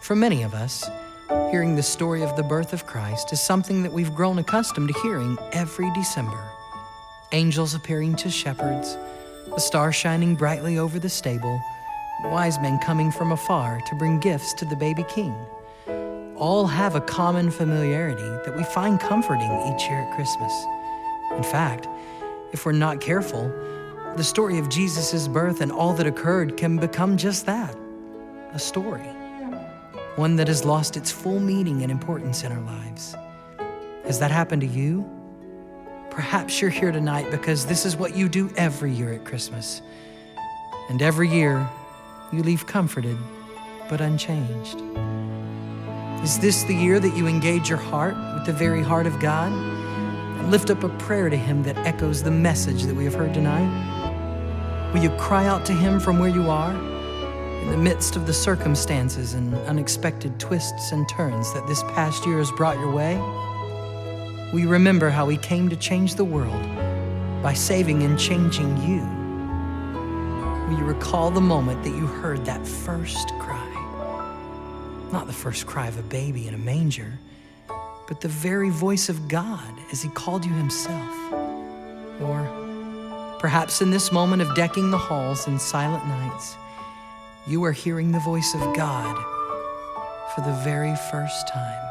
For many of us, hearing the story of the birth of Christ is something that we've grown accustomed to hearing every December. Angels appearing to shepherds, the star shining brightly over the stable, wise men coming from afar to bring gifts to the baby king. All have a common familiarity that we find comforting each year at Christmas. In fact, if we're not careful, the story of Jesus' birth and all that occurred can become just that, a story. One that has lost its full meaning and importance in our lives. Has that happened to you? Perhaps you're here tonight because this is what you do every year at Christmas. And every year, you leave comforted but unchanged. Is this the year that you engage your heart with the very heart of God and lift up a prayer to Him that echoes the message that we have heard tonight? Will you cry out to Him from where you are in the midst of the circumstances and unexpected twists and turns that this past year has brought your way? Will you remember how He came to change the world by saving and changing you? Will you recall the moment that you heard that first cry? Not the first cry of a baby in a manger, but the very voice of God as He called you Himself. Or perhaps in this moment of decking the halls in silent nights, you are hearing the voice of God for the very first time.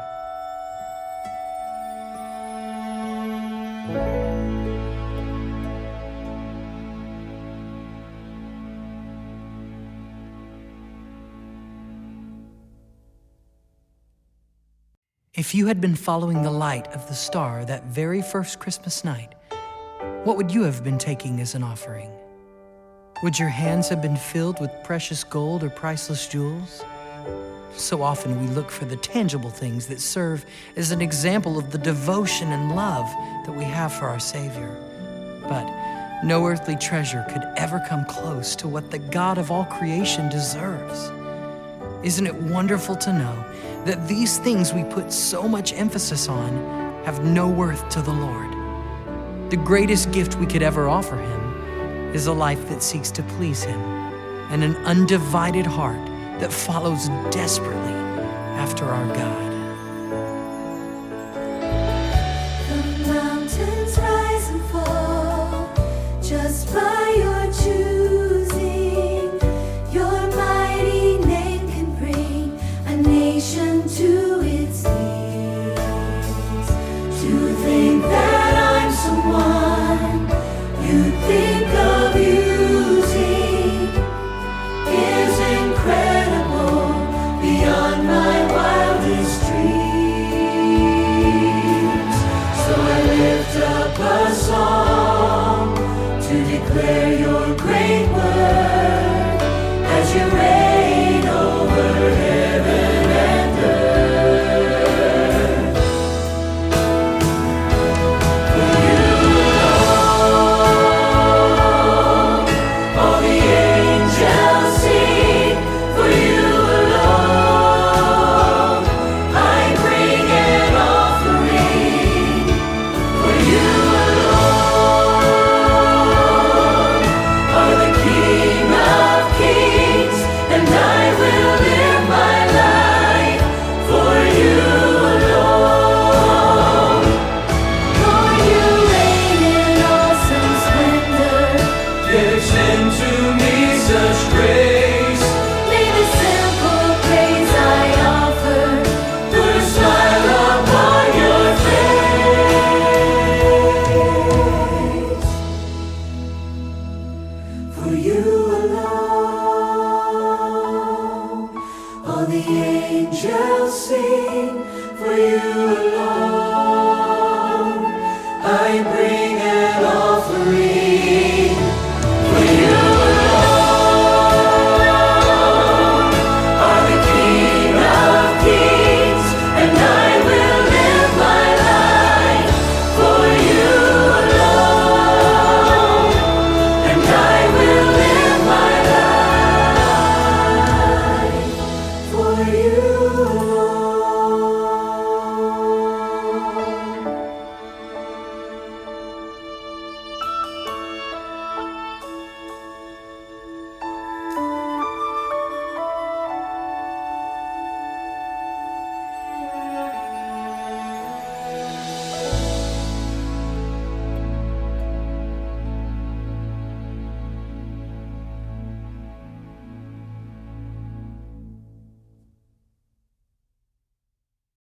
If you had been following the light of the star that very first Christmas night, what would you have been taking as an offering? Would your hands have been filled with precious gold or priceless jewels? So often we look for the tangible things that serve as an example of the devotion and love that we have for our Savior. But no earthly treasure could ever come close to what the God of all creation deserves. Isn't it wonderful to know that these things we put so much emphasis on have no worth to the Lord? The greatest gift we could ever offer Him is a life that seeks to please Him and an undivided heart that follows desperately after our God. The mountains rise and fall just by your choosing. Your mighty name can bring a nation to its knees. To think that I'm someone you think of using is incredible, beyond my wildest dreams. So I lift up a song to declare your great word as you reign over heaven and earth. For you alone, all the angels sing. For you alone, I bring an offering. For you alone are the King of kings, and I will live my life for you alone. For you reign in awesome splendor. Extend to me such grace. May the simple praise I offer put a smile upon your face. For you alone, all the angels sing. For you alone, I